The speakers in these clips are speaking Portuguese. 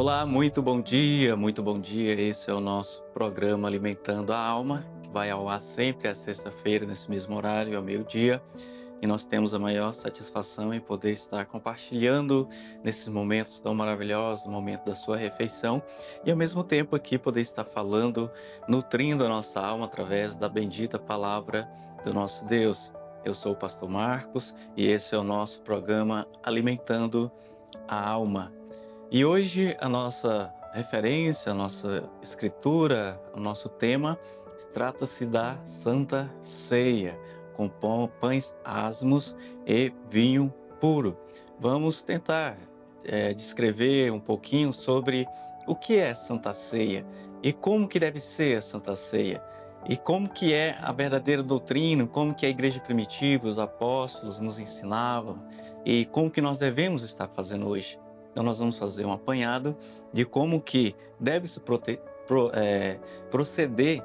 Olá, muito bom dia. Esse é o nosso programa Alimentando a Alma, que vai ao ar sempre às sexta-feira, nesse mesmo horário, ao meio-dia. E nós temos a maior satisfação em poder estar compartilhando nesses momentos tão maravilhosos, o momento da sua refeição, e ao mesmo tempo aqui poder estar falando, nutrindo a nossa alma através da bendita palavra do nosso Deus. Eu sou o pastor Marcos e esse é o nosso programa Alimentando a Alma. E hoje a nossa referência, a nossa escritura, o nosso tema trata-se da Santa Ceia, com pães asmos e vinho puro. Vamos tentar descrever um pouquinho sobre o que é Santa Ceia e como que deve ser a Santa Ceia. E como que é a verdadeira doutrina, como que a igreja primitiva, os apóstolos nos ensinavam e como que nós devemos estar fazendo hoje. Então nós vamos fazer um apanhado de como que deve se proceder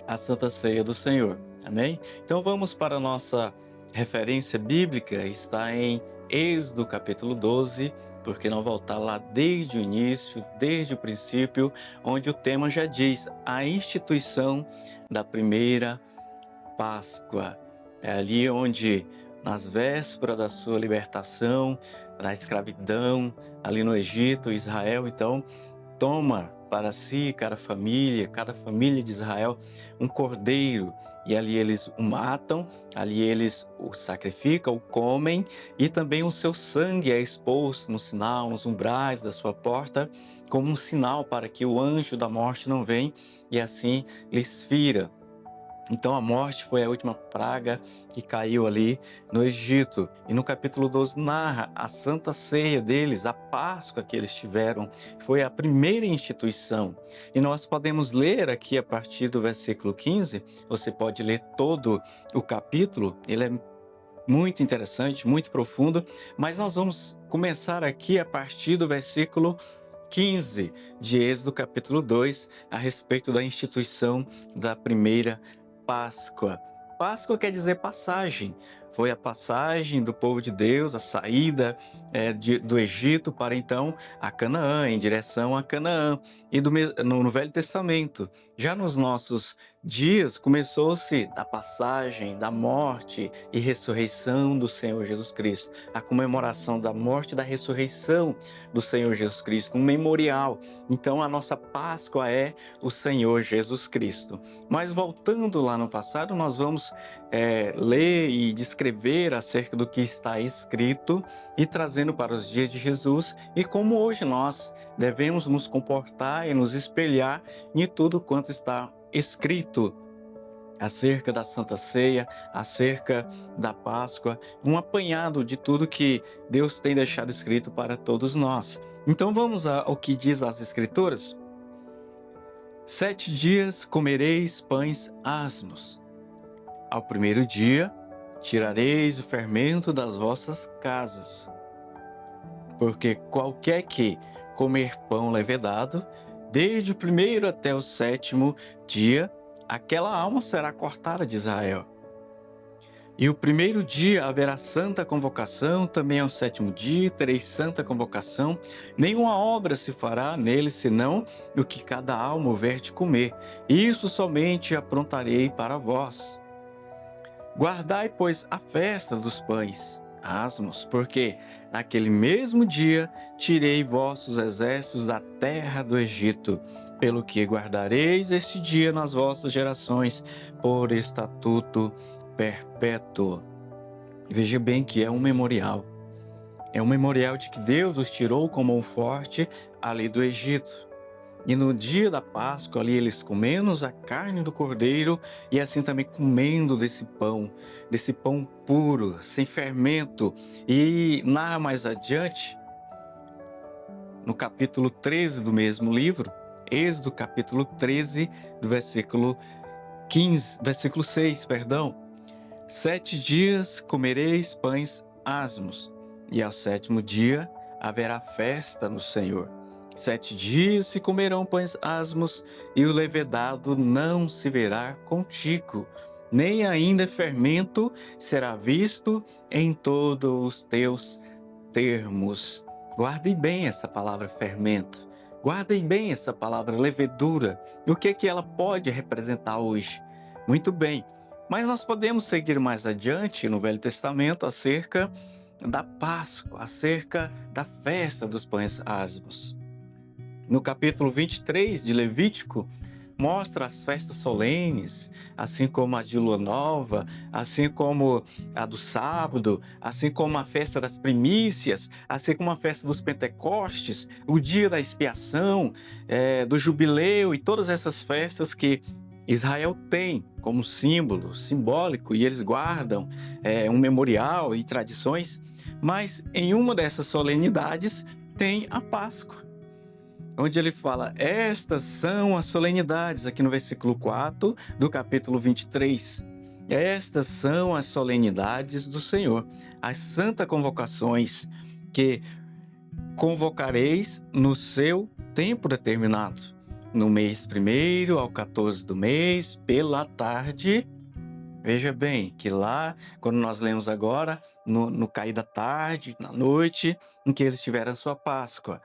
a Santa Ceia do Senhor. Amém? Então vamos para a nossa referência bíblica, está em Êxodo capítulo 12, porque nós voltar lá desde o início, desde o princípio, onde o tema já diz a instituição da primeira Páscoa. É ali onde, nas vésperas da sua libertação, da escravidão, ali no Egito, Israel, então, toma para si, cada família de Israel, um cordeiro, e ali eles o matam, ali eles o sacrificam, o comem, e também o seu sangue é exposto no sinal, nos umbrais da sua porta, como um sinal para que o anjo da morte não venha e assim lhes fira. Então a morte foi a última praga que caiu ali no Egito. E no capítulo 12 narra a Santa Ceia deles, a Páscoa que eles tiveram. Foi a primeira instituição. E nós podemos ler aqui a partir do versículo 15, você pode ler todo o capítulo, ele é muito interessante, muito profundo, mas nós vamos começar aqui a partir do versículo 15 de Êxodo capítulo 2, a respeito da instituição da primeira Páscoa. Páscoa quer dizer passagem. Foi a passagem do povo de Deus, a saída do Egito para então a Canaã, em direção a Canaã. E no Velho Testamento, já nos nossos dias, começou-se a passagem da morte e ressurreição do Senhor Jesus Cristo, a comemoração da morte e da ressurreição do Senhor Jesus Cristo, um memorial. Então a nossa Páscoa é o Senhor Jesus Cristo. Mas voltando lá no passado, nós vamos ler e descrever acerca do que está escrito e trazendo para os dias de Jesus e como hoje nós devemos nos comportar e nos espelhar em tudo quanto está escrito acerca da Santa Ceia, acerca da Páscoa, um apanhado de tudo que Deus tem deixado escrito para todos nós. Então vamos ao que diz as Escrituras. 7 dias comereis pães asmos. Ao primeiro dia tirareis o fermento das vossas casas, porque qualquer que comer pão levedado, desde o primeiro até o 7º dia, aquela alma será cortada de Israel. E o primeiro dia haverá santa convocação, também ao 7º dia tereis santa convocação. Nenhuma obra se fará nele, senão o que cada alma houver de comer. Isso somente aprontarei para vós. Guardai, pois, a festa dos pães asmos, porque naquele mesmo dia tirei vossos exércitos da terra do Egito, pelo que guardareis este dia nas vossas gerações, por estatuto perpétuo. Veja bem que é um memorial. É um memorial de que Deus os tirou com mão forte ali do Egito. E no dia da Páscoa, ali eles comendo a carne do cordeiro e assim também comendo desse pão puro, sem fermento. E narra mais adiante, no capítulo 13 do mesmo livro, Êxodo capítulo 13, do versículo 6, 7 dias comereis pães asmos, e ao 7º dia haverá festa no Senhor. 7 dias se comerão pães asmos, e o levedado não se verá contigo, nem ainda fermento será visto em todos os teus termos. Guardem bem essa palavra fermento. Guardem bem essa palavra levedura. O que é que ela pode representar hoje? Muito bem, mas nós podemos seguir mais adiante no Velho Testamento acerca da Páscoa, acerca da festa dos pães asmos. No capítulo 23 de Levítico, mostra as festas solenes, assim como a de Lua Nova, assim como a do sábado, assim como a festa das primícias, assim como a festa dos Pentecostes, o dia da expiação, do jubileu e todas essas festas que Israel tem como símbolo, simbólico, e eles guardam um memorial e tradições, mas em uma dessas solenidades tem a Páscoa, onde ele fala: estas são as solenidades, aqui no versículo 4 do capítulo 23. Estas são as solenidades do Senhor, as santas convocações que convocareis no seu tempo determinado, no mês 1º ao 14 do mês, pela tarde. Veja bem que lá, quando nós lemos agora, no cair da tarde, na noite, em que eles tiveram a sua Páscoa.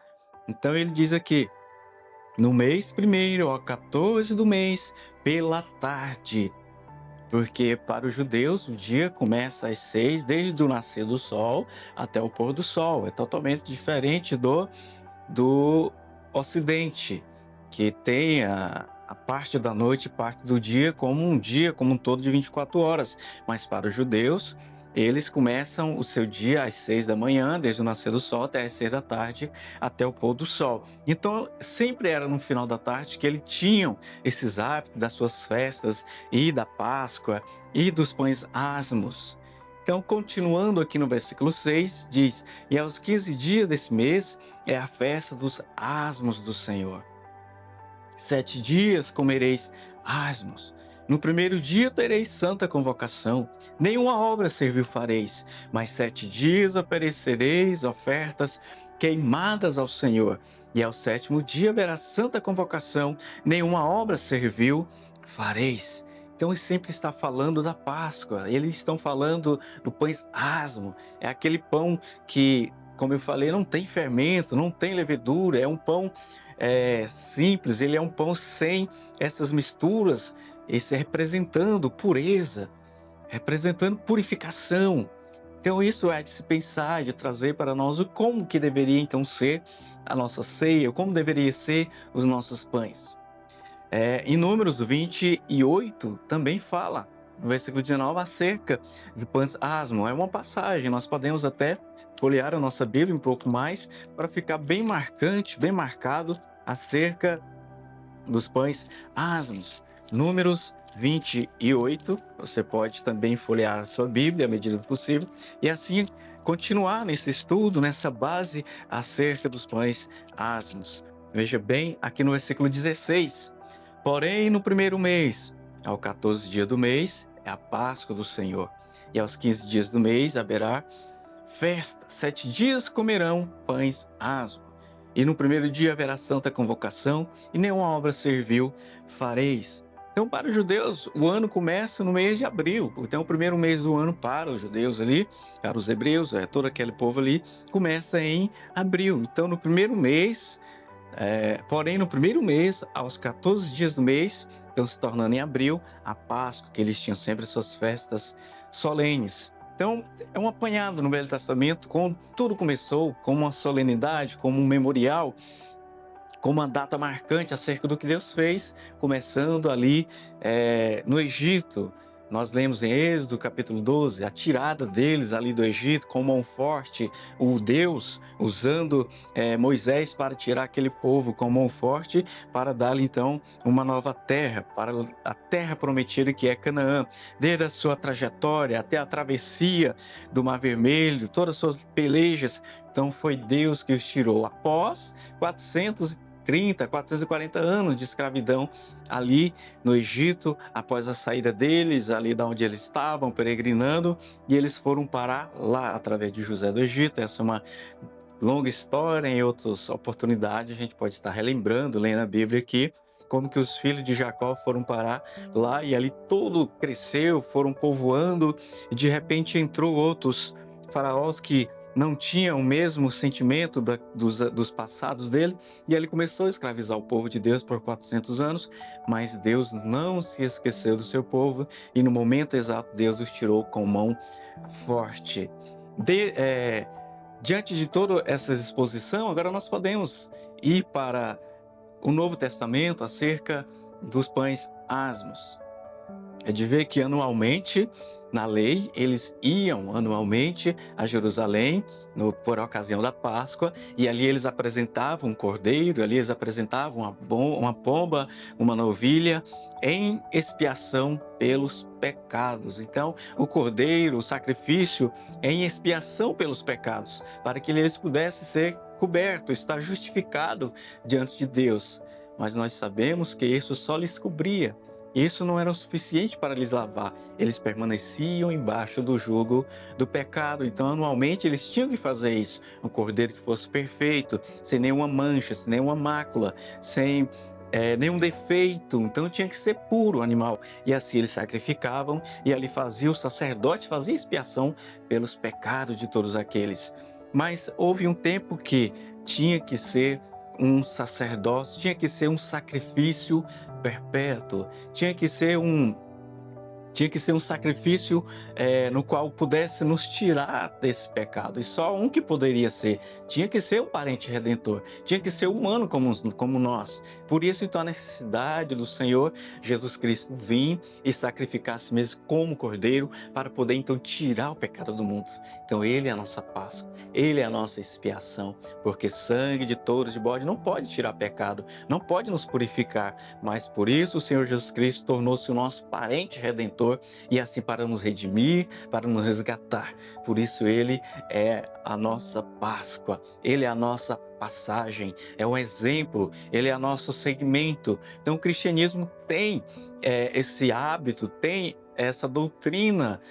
Então ele diz aqui: no mês 1º ao 14 do mês, pela tarde. Porque para os judeus o dia começa às 6, desde o nascer do sol até o pôr do sol. É totalmente diferente do Ocidente, que tem a parte da noite e parte do dia como um dia como um todo de 24 horas. Mas para os judeus, eles começam o seu dia às 6 da manhã, desde o nascer do sol até às 6 da tarde, até o pôr do sol. Então, sempre era no final da tarde que eles tinham esses hábitos das suas festas e da Páscoa e dos pães asmos. Então, continuando aqui no versículo 6, diz: e aos 15 dias desse mês é a festa dos asmos do Senhor. 7 dias comereis asmos. No primeiro dia tereis santa convocação, nenhuma obra servil fareis, mas 7 dias oferecereis ofertas queimadas ao Senhor. E ao 7º dia haverá santa convocação, nenhuma obra servil fareis. Então ele sempre está falando da Páscoa, eles estão falando do pão asmo, é aquele pão que, como eu falei, não tem fermento, não tem levedura, é um pão simples, ele é um pão sem essas misturas, esse representando pureza, representando purificação. Então isso é de se pensar, de trazer para nós o como que deveria então ser a nossa ceia, como deveria ser os nossos pães. Em Números 28 também fala, no versículo 19, acerca de pães asmo. É uma passagem, nós podemos até folhear a nossa Bíblia um pouco mais para ficar bem marcante, bem marcado acerca dos pães asmos. Números 28, você pode também folhear a sua Bíblia à medida do possível e assim continuar nesse estudo, nessa base acerca dos pães asmos. Veja bem aqui no versículo 16: porém no primeiro mês, ao 14 dia do mês, é a Páscoa do Senhor, e aos 15 dias do mês haverá festa. 7 dias comerão pães asmos. E no primeiro dia haverá santa convocação, e nenhuma obra servil fareis. Então, para os judeus, o ano começa no mês de abril. Então, o primeiro mês do ano para os judeus ali, para os hebreus, todo aquele povo ali, começa em abril. Então, no primeiro mês, porém, no primeiro mês, aos 14 dias do mês, então se tornando em abril, a Páscoa, que eles tinham sempre suas festas solenes. Então, é um apanhado no Velho Testamento, como tudo começou, como uma solenidade, como um memorial, como uma data marcante acerca do que Deus fez, começando ali no Egito. Nós lemos em Êxodo capítulo 12, a tirada deles ali do Egito com mão forte, o Deus usando Moisés para tirar aquele povo com mão forte, para dar-lhe então uma nova terra, para a terra prometida que é Canaã. Desde a sua trajetória até a travessia do Mar Vermelho, todas as suas pelejas, então foi Deus que os tirou após 440 anos de escravidão ali no Egito, após a saída deles, ali da onde eles estavam peregrinando, e eles foram parar lá através de José do Egito. Essa é uma longa história, em outras oportunidades a gente pode estar relembrando, lendo a Bíblia aqui, como que os filhos de Jacó foram parar lá e ali tudo cresceu, foram povoando, e de repente entrou outros faraós que não tinha o mesmo sentimento dos passados dele, e ele começou a escravizar o povo de Deus por 400 anos, mas Deus não se esqueceu do seu povo, e no momento exato Deus os tirou com mão forte. Diante de toda essa exposição, agora nós podemos ir para o Novo Testamento acerca dos pães asmos. É de ver que anualmente, na lei, eles iam anualmente a Jerusalém por ocasião da Páscoa, e ali eles apresentavam um cordeiro, ali eles apresentavam uma pomba, uma novilha, em expiação pelos pecados. Então, o cordeiro, o sacrifício, em expiação pelos pecados, para que eles pudessem ser cobertos, estar justificado diante de Deus. Mas nós sabemos que isso só lhes cobria. Isso não era o suficiente para lhes lavar. Eles permaneciam embaixo do jugo do pecado. Então, anualmente, eles tinham que fazer isso. Um cordeiro que fosse perfeito, sem nenhuma mancha, sem nenhuma mácula, sem nenhum defeito. Então, tinha que ser puro o animal. E assim eles sacrificavam, e ali o sacerdote fazia expiação pelos pecados de todos aqueles. Mas houve um tempo que tinha que ser um sacerdócio, tinha que ser um sacrifício perpétuo, tinha que ser um sacrifício no qual pudesse nos tirar desse pecado. E só um que poderia ser. Tinha que ser o parente redentor. Tinha que ser humano como nós. Por isso, então, a necessidade do Senhor Jesus Cristo vir e sacrificar a si mesmo como cordeiro para poder, então, tirar o pecado do mundo. Então, Ele é a nossa Páscoa. Ele é a nossa expiação. Porque sangue de touros de bode não pode tirar pecado, não pode nos purificar. Mas, por isso, o Senhor Jesus Cristo tornou-se o nosso parente redentor, e assim para nos redimir, para nos resgatar. Por isso Ele é a nossa Páscoa, Ele é a nossa passagem, é um exemplo, Ele é o nosso segmento. Então o cristianismo tem esse hábito, tem essa doutrina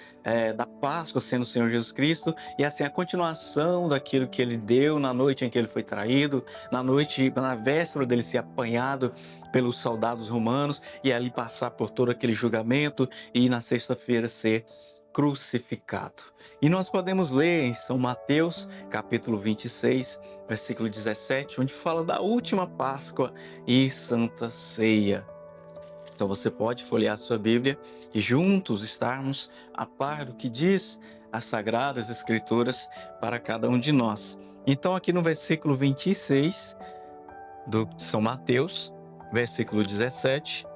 da Páscoa sendo o Senhor Jesus Cristo, e assim a continuação daquilo que Ele deu na noite em que Ele foi traído, na véspera dele ser apanhado pelos soldados romanos, e ali passar por todo aquele julgamento, e na sexta-feira ser crucificado. E nós podemos ler em São Mateus, capítulo 26, versículo 17, onde fala da última Páscoa e Santa Ceia. Então você pode folhear sua Bíblia e juntos estarmos a par do que diz as Sagradas Escrituras para cada um de nós. Então aqui no versículo 26 de São Mateus, versículo 17,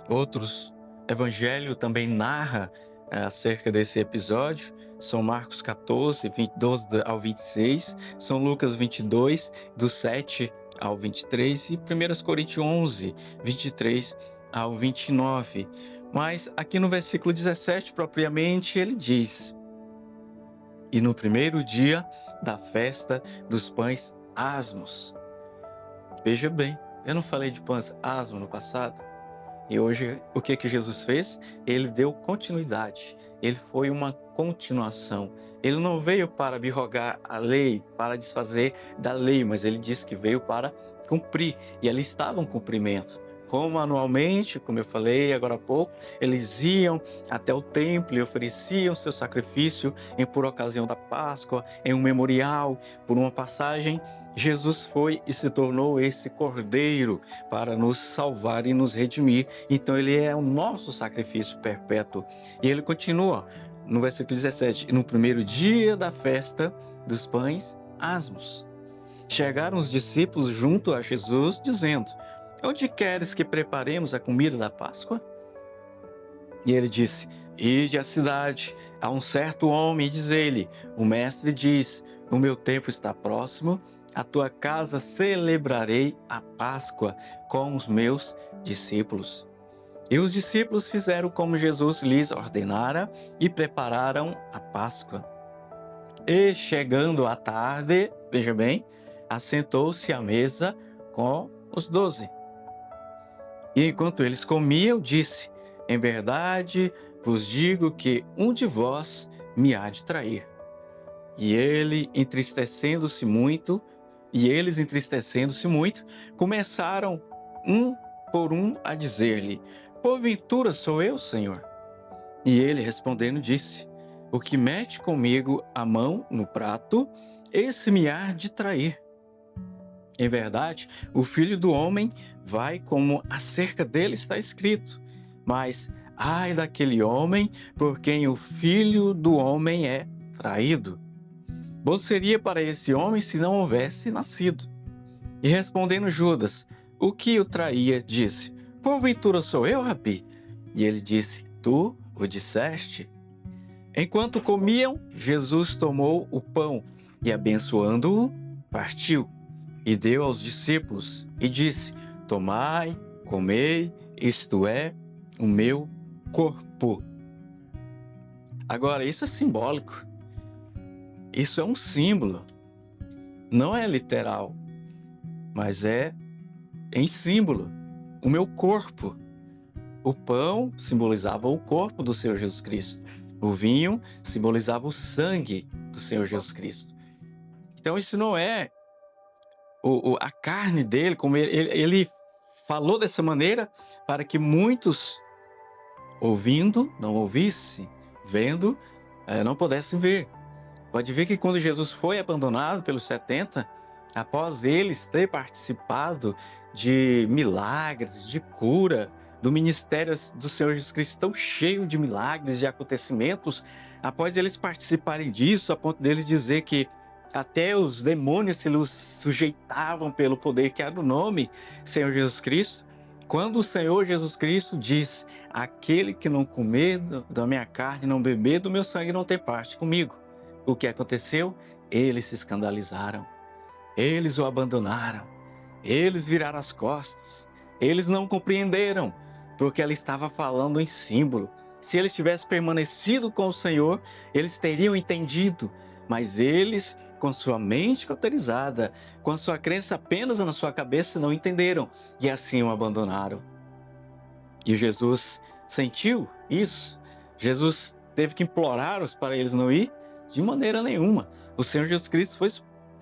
outros evangelhos também narra acerca desse episódio. São Marcos 14, 12 ao 26, São Lucas 22, do 7 ao 23 e 1 Coríntios 11, 23 ao 29. Mas aqui no versículo 17, propriamente, ele diz: e no primeiro dia da festa dos pães asmos. Veja bem, eu não falei de pães asmos no passado? E hoje, o que Jesus fez? Ele deu continuidade. Ele foi uma continuação. Ele não veio para abrogar a lei, para desfazer da lei, mas ele disse que veio para cumprir. E ali estava um cumprimento. Como anualmente, como eu falei agora há pouco, eles iam até o templo e ofereciam seu sacrifício por ocasião da Páscoa, em um memorial, por uma passagem. Jesus foi e se tornou esse cordeiro para nos salvar e nos redimir. Então ele é o nosso sacrifício perpétuo. E ele continua no versículo 17, no primeiro dia da festa dos pães asmos. Chegaram os discípulos junto a Jesus, dizendo: onde queres que preparemos a comida da Páscoa? E ele disse: ide à cidade, a um certo homem, e diz-lhe: o mestre diz, o meu tempo está próximo, a tua casa celebrarei a Páscoa com os meus discípulos. E os discípulos fizeram como Jesus lhes ordenara e prepararam a Páscoa. E chegando à tarde, veja bem, assentou-se à mesa com os 12. E enquanto eles comiam, disse: em verdade vos digo que um de vós me há de trair. E eles, entristecendo-se muito, começaram um por um a dizer-lhe: porventura sou eu, Senhor? E ele respondendo disse: O que mete comigo a mão no prato, esse me há de trair. Em verdade, o Filho do Homem vai como acerca dele está escrito. Mas ai daquele homem por quem o Filho do Homem é traído. Bom seria para esse homem se não houvesse nascido. E respondendo Judas, o que o traía, disse: Porventura sou eu, Rabi? E ele disse: Tu o disseste. Enquanto comiam, Jesus tomou o pão e, abençoando-o, partiu e deu aos discípulos e disse: Tomai, comei, isto é o meu corpo. Agora, isso é simbólico. Isso é um símbolo. Não é literal, mas é em símbolo. O meu corpo. O pão simbolizava o corpo do Senhor Jesus Cristo. O vinho simbolizava o sangue do Senhor Jesus Cristo. Então isso não é a carne dele, como ele falou dessa maneira para que muitos, ouvindo, não ouvissem, vendo, não pudessem ver. Pode ver que quando Jesus foi abandonado pelos 70, após eles ter participado de milagres, de cura, do ministério do Senhor Jesus Cristo tão cheio de milagres, de acontecimentos, após eles participarem disso, a ponto deles dizer que até os demônios se sujeitavam pelo poder que era o nome Senhor Jesus Cristo, quando o Senhor Jesus Cristo diz: aquele que não comer da minha carne, não beber do meu sangue, não tem parte comigo. O que aconteceu? Eles se escandalizaram, eles o abandonaram, eles viraram as costas, eles não compreenderam, porque ela estava falando em símbolo. Se eles tivessem permanecido com o Senhor, eles teriam entendido, mas eles, com sua mente cauterizada, com a sua crença apenas na sua cabeça, não entenderam e assim o abandonaram. E Jesus sentiu isso. Jesus teve que implorá-los para eles não ir de maneira nenhuma. O Senhor Jesus Cristo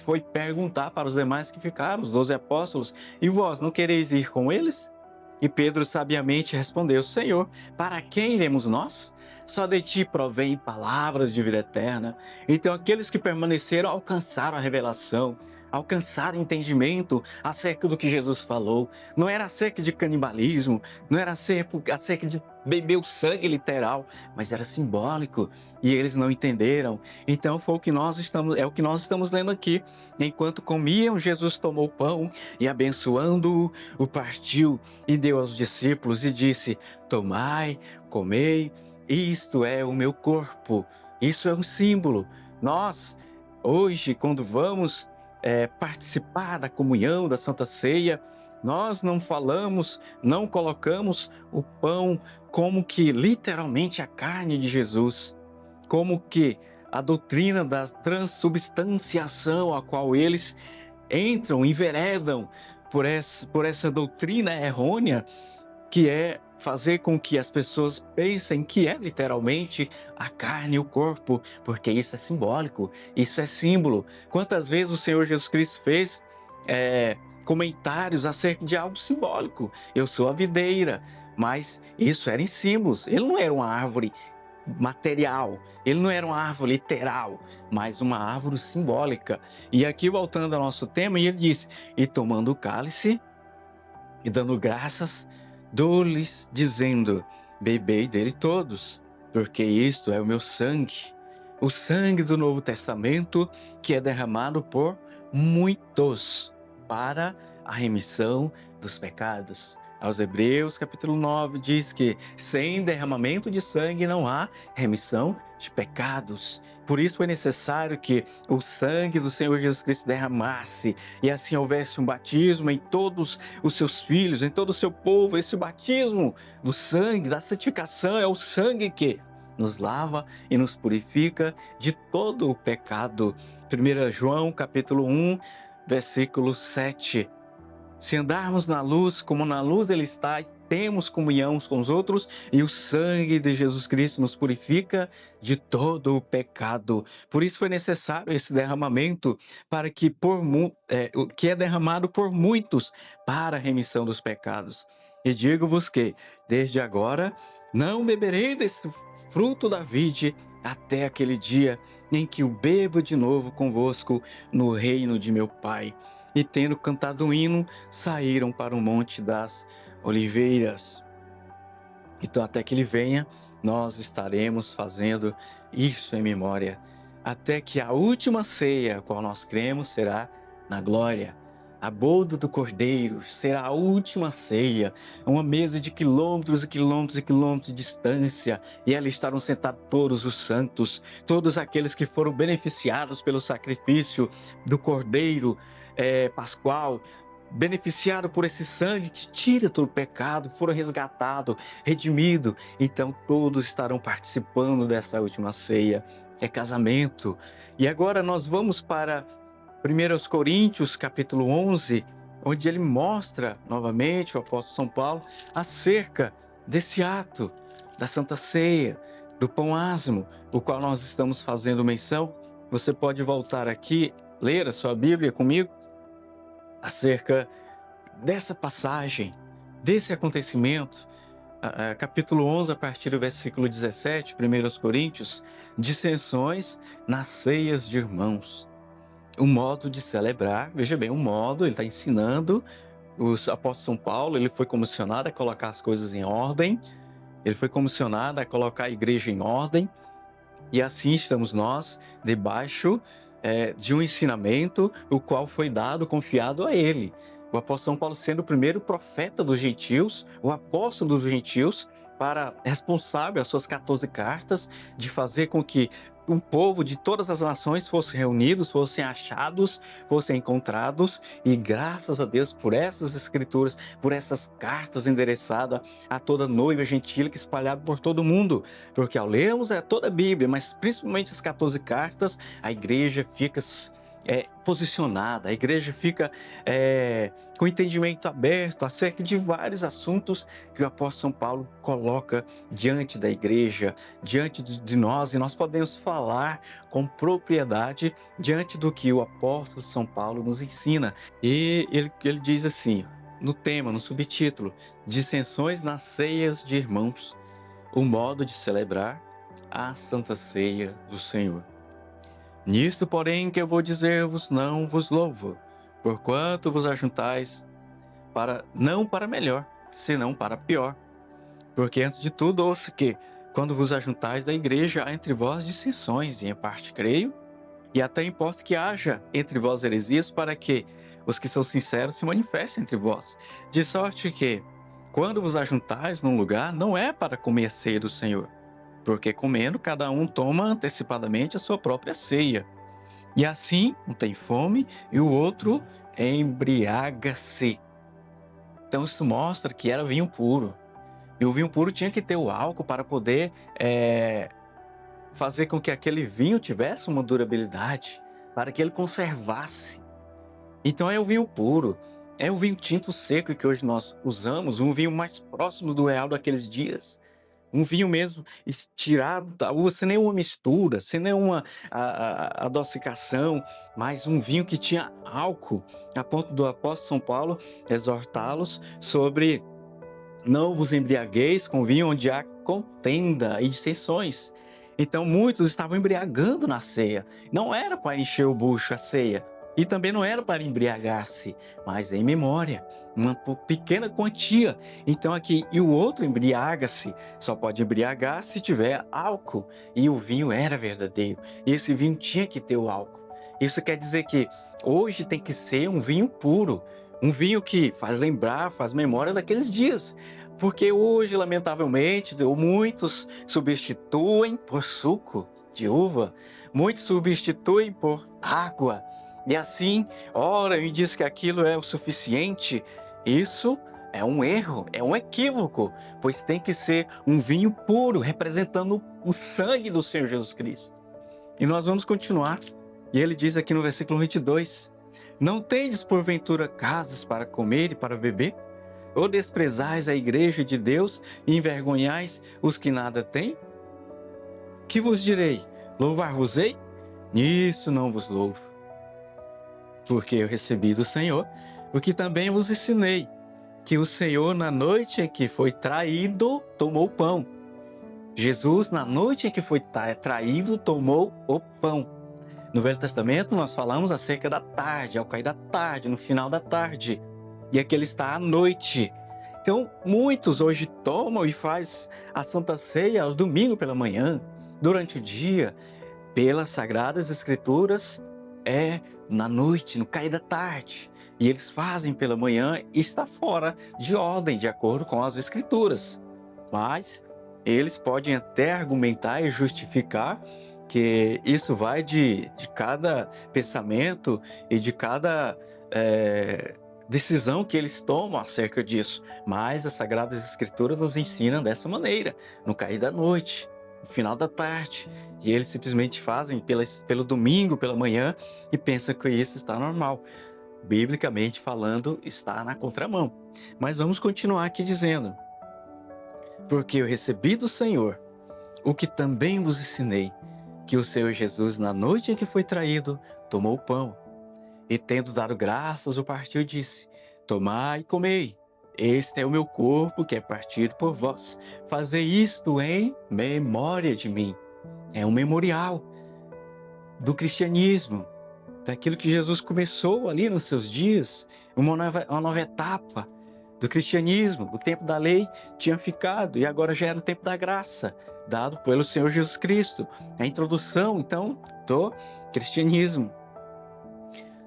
foi perguntar para os demais que ficaram, os 12 apóstolos: e vós não quereis ir com eles? E Pedro sabiamente respondeu: Senhor, para quem iremos nós? Só de ti provém palavras de vida eterna. Então aqueles que permaneceram alcançaram a revelação, alcançaram o entendimento acerca do que Jesus falou. Não era acerca de canibalismo, não era acerca de beber o sangue literal, mas era simbólico, e eles não entenderam. Então é o que nós estamos lendo aqui. Enquanto comiam, Jesus tomou o pão e, abençoando-o, o partiu e deu aos discípulos e disse: Tomai, comei, isto é o meu corpo. Isso é um símbolo. Nós, hoje, quando vamos participar da comunhão, da Santa Ceia, nós não falamos, não colocamos o pão como que literalmente a carne de Jesus, como que a doutrina da transubstanciação a qual eles entram, enveredam por essa doutrina errônea, que é fazer com que as pessoas pensem que é literalmente a carne e o corpo, porque isso é simbólico, isso é símbolo. Quantas vezes o Senhor Jesus Cristo fez comentários acerca de algo simbólico? Eu sou a videira, mas isso era em símbolos. Ele não era uma árvore material, ele não era uma árvore literal, mas uma árvore simbólica. E aqui, voltando ao nosso tema, ele diz: e tomando o cálice e dando graças, dou-lhes, dizendo: bebei dele todos, porque isto é o meu sangue, o sangue do Novo Testamento, que é derramado por muitos para a remissão dos pecados. Aos Hebreus, capítulo 9, diz que sem derramamento de sangue não há remissão de pecados. Por isso foi necessário que o sangue do Senhor Jesus Cristo derramasse e assim houvesse um batismo em todos os seus filhos, em todo o seu povo. Esse batismo do sangue, da santificação, é o sangue que nos lava e nos purifica de todo o pecado. 1 João, capítulo 1, versículo 7. Se andarmos na luz, como na luz ele está, temos comunhão uns com os outros, e o sangue de Jesus Cristo nos purifica de todo o pecado. Por isso foi necessário esse derramamento, para que que é derramado por muitos para a remissão dos pecados. E digo-vos que, desde agora, não beberei desse fruto da vide, até aquele dia em que eu bebo de novo convosco no reino de meu Pai. E tendo cantado um hino, saíram para o Monte das Oliveiras. Então, até que ele venha, nós estaremos fazendo isso em memória, até que a última ceia, a qual nós cremos, será na glória. A boda do Cordeiro será a última ceia, uma mesa de quilômetros e quilômetros e quilômetros de distância, e ali estarão sentados todos os santos, todos aqueles que foram beneficiados pelo sacrifício do Cordeiro Pascual, beneficiado por esse sangue que tira todo o pecado, que foram resgatados, redimidos. Então todos estarão participando dessa última ceia. É casamento. E agora nós vamos para 1 Coríntios capítulo 11, onde ele mostra novamente, o apóstolo São Paulo, acerca desse ato da Santa Ceia, do pão ázimo, o qual nós estamos fazendo menção. Você pode voltar aqui, ler a sua Bíblia comigo, acerca dessa passagem, desse acontecimento, capítulo 11, a partir do versículo 17, 1 Coríntios, dissensões nas ceias de irmãos. O modo de celebrar, veja bem, o modo, ele está ensinando, o apóstolo São Paulo, ele foi comissionado a colocar as coisas em ordem, ele foi comissionado a colocar a igreja em ordem, e assim estamos nós, debaixo de um ensinamento, o qual foi dado, confiado a ele. O apóstolo São Paulo sendo o primeiro profeta dos gentios, o apóstolo dos gentios, responsável, as suas 14 cartas, de fazer com que um povo de todas as nações fossem reunidos, fossem achados, fossem encontrados, e graças a Deus por essas escrituras, por essas cartas endereçadas a toda noiva gentílica espalhada por todo o mundo, porque ao lermos toda a Bíblia, mas principalmente as 14 cartas, a igreja fica posicionada, a igreja fica com entendimento aberto acerca de vários assuntos que o apóstolo São Paulo coloca diante da igreja, diante de nós, e nós podemos falar com propriedade diante do que o apóstolo São Paulo nos ensina. E ele diz assim, no tema, no subtítulo, dissensões nas ceias de irmãos, o modo de celebrar a Santa Ceia do Senhor. Nisto, porém, que eu vou dizer-vos, não vos louvo, porquanto vos ajuntais não para melhor, senão para pior. Porque antes de tudo ouço que, quando vos ajuntais da igreja, há entre vós dissensões, e em parte creio, e até importa que haja entre vós heresias, para que os que são sinceros se manifestem entre vós. De sorte que, quando vos ajuntais num lugar, não é para comer a ceia do Senhor, porque comendo, cada um toma antecipadamente a sua própria ceia. E assim, um tem fome e o outro embriaga-se. Então isso mostra que era vinho puro. E o vinho puro tinha que ter o álcool para poder fazer com que aquele vinho tivesse uma durabilidade, para que ele conservasse. Então é o vinho puro. É o vinho tinto seco que hoje nós usamos, um vinho mais próximo do real daqueles dias. Um vinho mesmo tirado da uva, sem nenhuma mistura, sem nenhuma adocicação, mas um vinho que tinha álcool, a ponto do apóstolo São Paulo exortá-los sobre não vos embriagueis com vinho onde há contenda e dissensões. Então muitos estavam embriagando na ceia. Não era para encher o bucho a ceia, e também não era para embriagar-se, mas em memória, uma pequena quantia. Então aqui, e o outro embriaga-se, só pode embriagar se tiver álcool, e o vinho era verdadeiro, e esse vinho tinha que ter o álcool. Isso quer dizer que hoje tem que ser um vinho puro, um vinho que faz lembrar, faz memória daqueles dias, porque hoje, lamentavelmente, muitos substituem por suco de uva, muitos substituem por água, e assim, ora, e diz que aquilo é o suficiente. Isso é um erro, é um equívoco, pois tem que ser um vinho puro, representando o sangue do Senhor Jesus Cristo. E nós vamos continuar. E ele diz aqui no versículo 22, não tendes porventura casas para comer e para beber? Ou desprezais a igreja de Deus e envergonhais os que nada têm? Que vos direi? Louvar-vos-ei? Nisso não vos louvo. Porque eu recebi do Senhor o que também vos ensinei, que o Senhor, na noite em que foi traído, tomou o pão. Jesus, na noite em que foi traído, tomou o pão. No Velho Testamento, nós falamos acerca da tarde, ao cair da tarde, no final da tarde. E aqui ele está à noite. Então, muitos hoje tomam e faz a Santa Ceia ao domingo pela manhã, durante o dia, pelas Sagradas Escrituras, é na noite, no cair da tarde. E eles fazem pela manhã e está fora de ordem, de acordo com as Escrituras. Mas eles podem até argumentar e justificar que isso vai de cada pensamento e de cada decisão que eles tomam acerca disso. Mas as Sagradas Escrituras nos ensinam dessa maneira, no cair da noite, no final da tarde. E eles simplesmente fazem pelo domingo, pela manhã, e pensam que isso está normal. Biblicamente falando, está na contramão. Mas vamos continuar aqui dizendo: porque eu recebi do Senhor o que também vos ensinei, que o Senhor Jesus, na noite em que foi traído, tomou o pão, e tendo dado graças, o partiu e disse: tomai e comei, este é o meu corpo que é partido por vós. Fazei isto em memória de mim. É um memorial do cristianismo, daquilo que Jesus começou ali nos seus dias, uma nova etapa do cristianismo. O tempo da lei tinha ficado e agora já era o tempo da graça, dado pelo Senhor Jesus Cristo. A introdução, então, do cristianismo.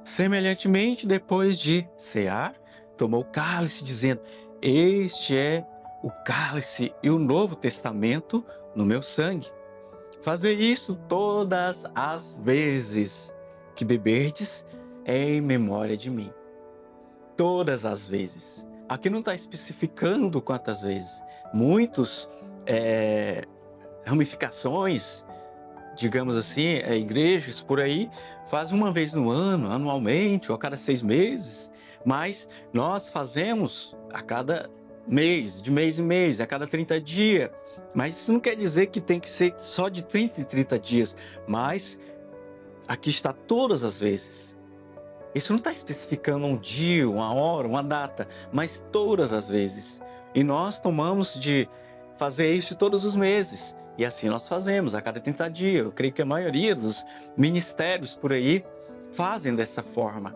Semelhantemente, depois de cear, tomou o cálice, dizendo: este é o cálice e o novo testamento no meu sangue. Fazei isso todas as vezes que beberdes em memória de mim. Todas as vezes. Aqui não está especificando quantas vezes. Muitos ramificações, digamos assim, igrejas por aí, fazem uma vez no ano, anualmente, ou a cada 6 meses. Mas nós fazemos a cada mês, de mês em mês, a cada 30 dias. Mas isso não quer dizer que tem que ser só de 30 em 30 dias. Mas aqui está todas as vezes. Isso não está especificando um dia, uma hora, uma data, mas todas as vezes. E nós tomamos de fazer isso todos os meses. E assim nós fazemos, a cada 30 dias. Eu creio que a maioria dos ministérios por aí fazem dessa forma.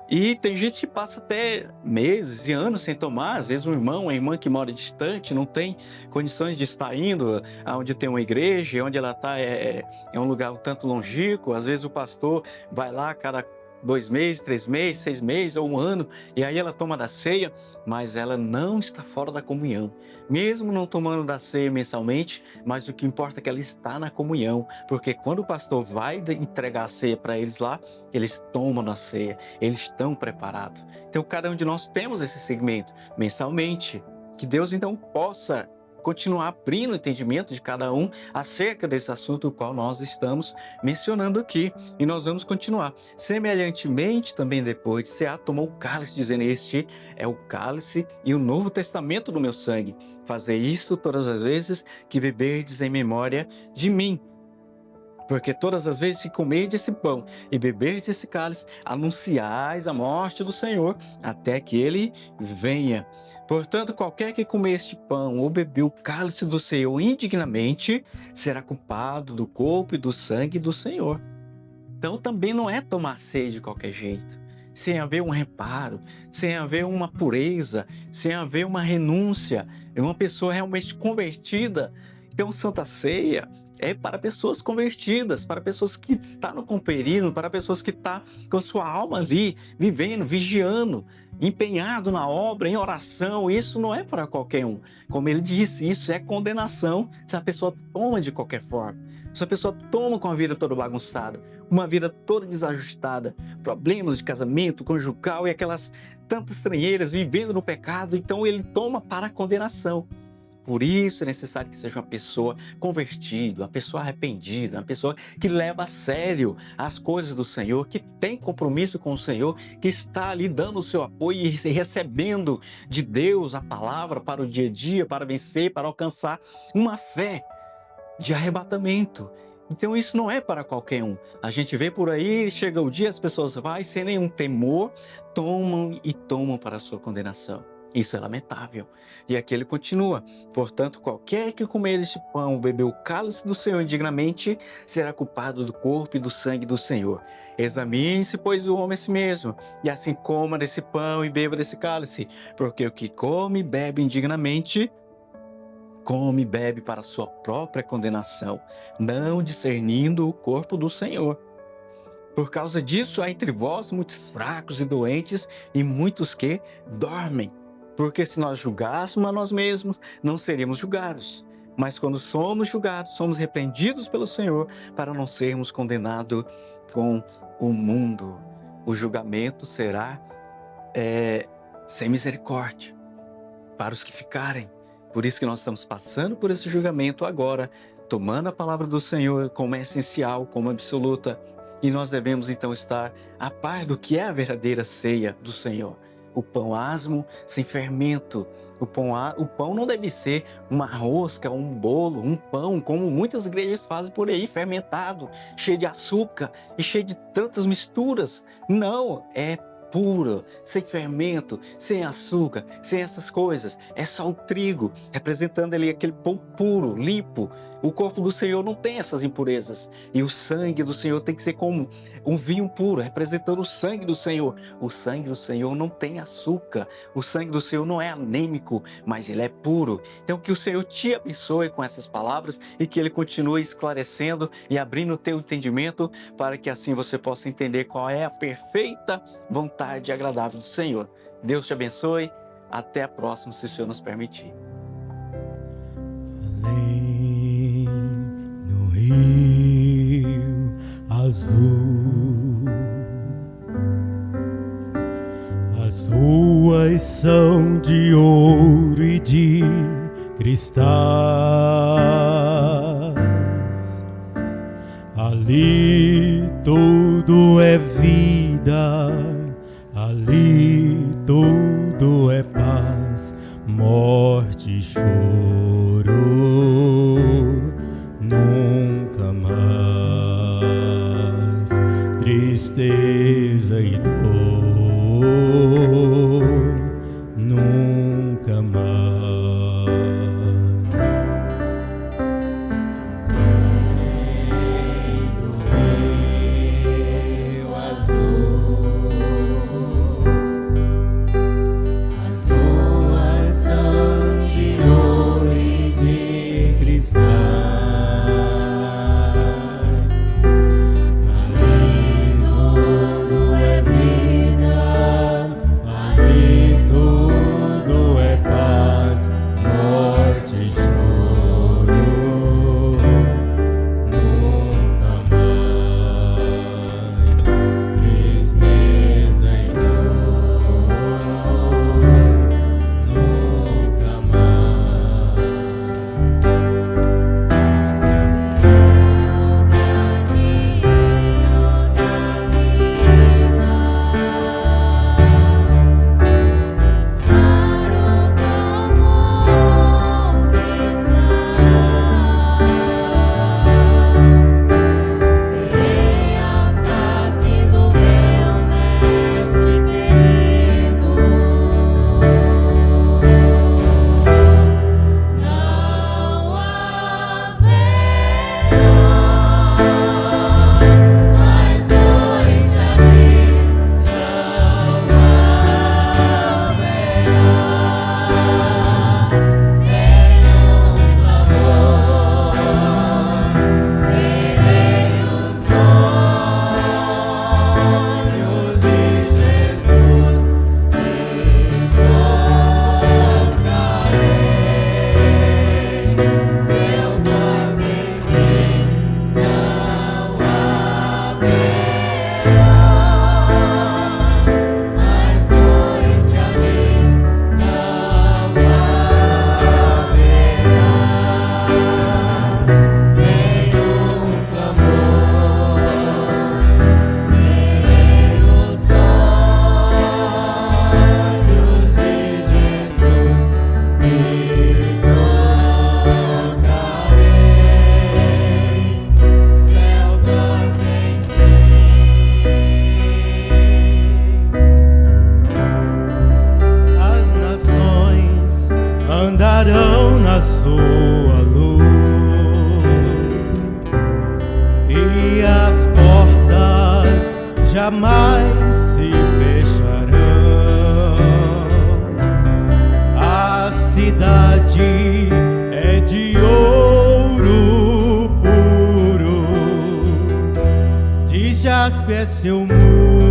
E tem gente que passa até meses e anos sem tomar. Às vezes um irmão, uma irmã que mora distante, não tem condições de estar indo aonde tem uma igreja, onde ela está é um lugar um tanto longínquo. Às vezes o pastor vai lá a cada 2 meses, 3 meses, 6 meses ou um ano, e aí ela toma da ceia, mas ela não está fora da comunhão. Mesmo não tomando da ceia mensalmente, mas o que importa é que ela está na comunhão, porque quando o pastor vai entregar a ceia para eles lá, eles tomam a ceia, eles estão preparados. Então cada um de nós temos esse segmento mensalmente. Que Deus então possa continuar abrindo o entendimento de cada um acerca desse assunto o qual nós estamos mencionando aqui. E nós vamos continuar. Semelhantemente, também depois de cear, tomou o cálice, dizendo: este é o cálice e o novo testamento do meu sangue. Fazei isto todas as vezes que beberdes em memória de mim. Porque todas as vezes que comerdes esse pão e beberdes esse cálice, anunciais a morte do Senhor até que ele venha. Portanto, qualquer que comer este pão ou beber o cálice do Senhor indignamente, será culpado do corpo e do sangue do Senhor. Então também não é tomar ceia de qualquer jeito, sem haver um reparo, sem haver uma pureza, sem haver uma renúncia, é uma pessoa realmente convertida. Então, Santa Ceia é para pessoas convertidas, para pessoas que estão no companheirismo, para pessoas que estão com sua alma ali, vivendo, vigiando, empenhado na obra, em oração. Isso não é para qualquer um. Como ele disse, isso é condenação se a pessoa toma de qualquer forma. Se a pessoa toma com a vida toda bagunçada, uma vida toda desajustada, problemas de casamento, conjugal e aquelas tantas estranheiras, vivendo no pecado, então ele toma para a condenação. Por isso é necessário que seja uma pessoa convertida, uma pessoa arrependida, uma pessoa que leva a sério as coisas do Senhor, que tem compromisso com o Senhor, que está ali dando o seu apoio e recebendo de Deus a palavra para o dia a dia, para vencer, para alcançar uma fé de arrebatamento. Então isso não é para qualquer um. A gente vê por aí, chega o dia, as pessoas vão sem nenhum temor, tomam para a sua condenação. Isso é lamentável. E aqui ele continua: portanto, qualquer que comer este pão ou beber o cálice do Senhor indignamente, será culpado do corpo e do sangue do Senhor. Examine-se, pois, o homem a si mesmo, e assim coma desse pão e beba desse cálice, porque o que come e bebe indignamente, come e bebe para a sua própria condenação, não discernindo o corpo do Senhor. Por causa disso, há entre vós muitos fracos e doentes, e muitos que dormem. Porque se nós julgássemos a nós mesmos, não seríamos julgados. Mas quando somos julgados, somos repreendidos pelo Senhor, para não sermos condenados com o mundo. O julgamento será sem misericórdia para os que ficarem. Por isso que nós estamos passando por esse julgamento agora, tomando a palavra do Senhor como essencial, como absoluta. E nós devemos então estar a par do que é a verdadeira ceia do Senhor. O pão asmo, sem fermento. O pão não deve ser uma rosca, um bolo, um pão, como muitas igrejas fazem por aí, fermentado, cheio de açúcar e cheio de tantas misturas. Não, é puro, sem fermento, sem açúcar, sem essas coisas. É só o trigo, representando ali aquele pão puro, limpo. O corpo do Senhor não tem essas impurezas. E o sangue do Senhor tem que ser como um vinho puro, representando o sangue do Senhor. O sangue do Senhor não tem açúcar. O sangue do Senhor não é anêmico, mas ele é puro. Então que o Senhor te abençoe com essas palavras e que ele continue esclarecendo e abrindo o teu entendimento para que assim você possa entender qual é a perfeita vontade agradável do Senhor. Deus te abençoe. Até a próxima, se o Senhor nos permitir. Rio azul, as ruas são de ouro e de cristais. Ali tudo é vida, ali tudo é paz, morte e choro. Nunca mais tristeza e dor, nunca mais. Do rio azul, as ruas são de ouro e de cristal. Vida jamais se fecharão. A cidade é de ouro puro, de jaspe é seu muro.